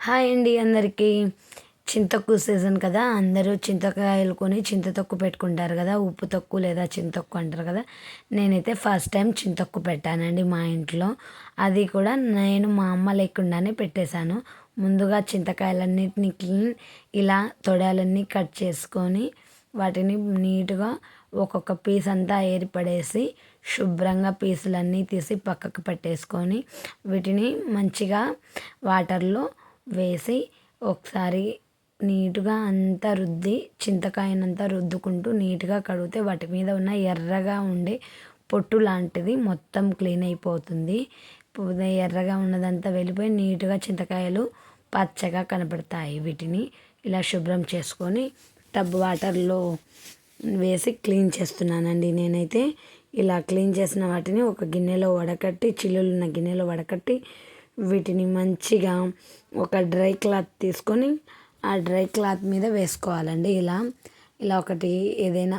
Hi అండి అందరికీ. చింతొక్కు season కదా, అందరూ చింతకాయలు కొని చింతతొక్కు పెట్టుకుంటారు కదా, ఉప్పు తొక్కు లేదా చింతొక్కు అంటారు కదా. నేనైతే ఫస్ట్ టైం చింతొక్కు పెట్టానండి మా ఇంట్లో. అది కూడా నేను మా అమ్మ లేకుండానే పెట్టేశాను. ముందుగా చింతకాయలన్నిటిని ఇలా తొడాలన్నీ కట్ చేసుకొని వాటిని నీట్గా ఒక్కొక్క పీస్ అంతా ఏర్పడేసి శుభ్రంగా పీసులన్నీ తీసి పక్కకు పెట్టేసుకొని వీటిని మంచిగా వాటర్లో వేసి ఒకసారి నీట్గా అంతా రుద్ది చింతకాయనంతా రుద్దుకుంటూ నీట్గా కడిగితే వాటి మీద ఉన్న ఎర్రగా ఉండే పొట్టు లాంటిది మొత్తం క్లీన్ అయిపోతుంది. ఎర్రగా ఉన్నదంతా వెళ్ళిపోయి నీట్గా చింతకాయలు పచ్చగా కనపడతాయి. వీటిని ఇలా శుభ్రం చేసుకొని టబ్ వాటర్లో వేసి క్లీన్ చేస్తున్నానండి. నేనైతే ఇలా క్లీన్ చేసిన వాటిని ఒక గిన్నెలో వడకట్టి, చిల్లులున్న గిన్నెలో వడకట్టి వీటిని మంచిగా ఒక డ్రై క్లాత్ తీసుకొని ఆ డ్రై క్లాత్ మీద వేసుకోవాలండి. ఇలా ఇలా ఒకటి ఏదైనా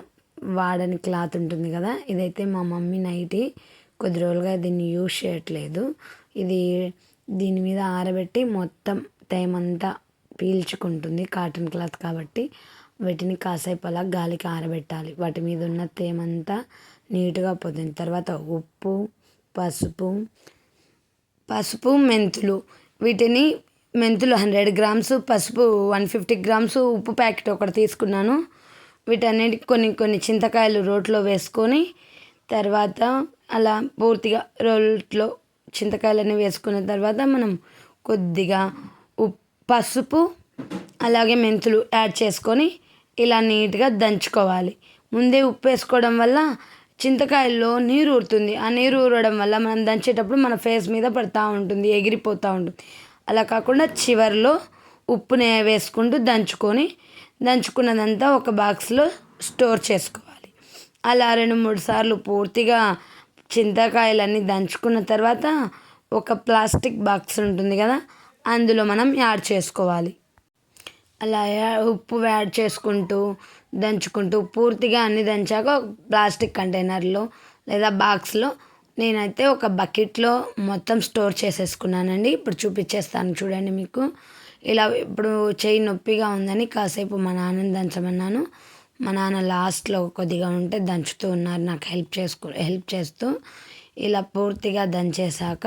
వాడని క్లాత్ ఉంటుంది కదా, ఇదైతే మా మమ్మీ నైటీ కొద్ది రోజులుగా దీన్ని యూజ్ చేయట్లేదు. ఇది దీని మీద ఆరబెట్టి మొత్తం తేమంతా పీల్చుకుంటుంది, కాటన్ క్లాత్ కాబట్టి వీటిని కాసేపు అలా గాలికి ఆరబెట్టాలి. వాటి మీద ఉన్న తేమంతా నీట్గా పోతుంది. తర్వాత ఉప్పు, పసుపు, మెంతులు, వీటిని మెంతులు 100 గ్రామ్స్, పసుపు 150 గ్రామ్స్, ఉప్పు ప్యాకెట్ ఒకటి తీసుకున్నాను. వీటన్నిటి కొన్ని చింతకాయలు రోట్లో వేసుకొని తర్వాత అలా పూర్తిగా రోట్లో చింతకాయలన్నీ వేసుకున్న తర్వాత మనం కొద్దిగా పసుపు అలాగే మెంతులు యాడ్ చేసుకొని ఇలా నీట్గా దంచుకోవాలి. ముందే ఉప్పు వేసుకోవడం వల్ల చింతకాయల్లో నీరు ఊరుతుంది. ఆ నీరు ఊరడం వల్ల మనం దంచేటప్పుడు మన ఫేస్ మీద పడుతూ ఉంటుంది, ఎగిరిపోతూ ఉంటుంది. అలా కాకుండా చివరిలో ఉప్పుని వేసుకుంటూ దంచుకున్నదంతా ఒక బాక్స్లో స్టోర్ చేసుకోవాలి. అలా 2-3 సార్లు పూర్తిగా చింతకాయలన్నీ దంచుకున్న తర్వాత ఒక ప్లాస్టిక్ బాక్స్ ఉంటుంది కదా, అందులో మనం యాడ్ చేసుకోవాలి. అలా ఉప్పు యాడ్ దంచుకుంటూ పూర్తిగా అన్ని దంచాక ప్లాస్టిక్ కంటైనర్లో లేదా బాక్స్లో నేనైతే ఒక బకెట్లో మొత్తం స్టోర్ చేసేసుకున్నానండి. ఇప్పుడు చూపించేస్తాను చూడండి మీకు. ఇలా ఇప్పుడు చెయ్యి నొప్పిగా ఉందని కాసేపు మా నాన్నని దంచమన్నాను. మా నాన్న లాస్ట్లో కొద్దిగా ఉంటే దంచుతూ ఉన్నారు నాకు హెల్ప్ చేస్తూ. ఇలా పూర్తిగా దంచేసాక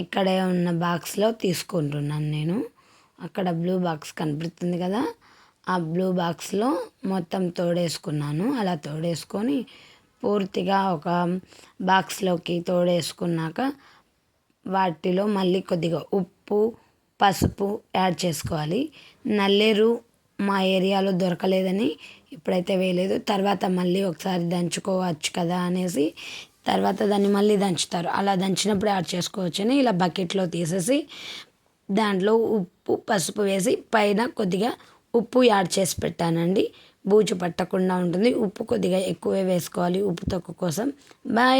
ఇక్కడే ఉన్న బాక్స్లో తీసుకుంటున్నాను నేను. అక్కడ బ్లూ బాక్స్ కనపడుతుంది కదా, ఆ బ్లూ బాక్స్లో మొత్తం తోడేసుకున్నాను. అలా తోడేసుకొని పూర్తిగా ఒక బాక్స్లోకి తోడేసుకున్నాక వాటిలో మళ్ళీ కొద్దిగా ఉప్పు, పసుపు యాడ్ చేసుకోవాలి. నల్లేరు మా ఏరియాలో దొరకలేదని ఇప్పుడైతే వేయలేదు. తర్వాత మళ్ళీ ఒకసారి దంచుకోవచ్చు కదా అనేసి తర్వాత దాన్ని మళ్ళీ దంచుతారు. అలా దంచినప్పుడు యాడ్ చేసుకోవచ్చని ఇలా బకెట్లో తీసేసి దాంట్లో ఉప్పు, పసుపు వేసి పైన కొద్దిగా ఉప్పు యాడ్ చేసి పెట్టానండి. బూజు పట్టకుండా ఉంటుంది. ఉప్పు కొద్దిగా ఎక్కువే వేసుకోవాలి ఉప్పు తక్కువ కోసం. బాయ్.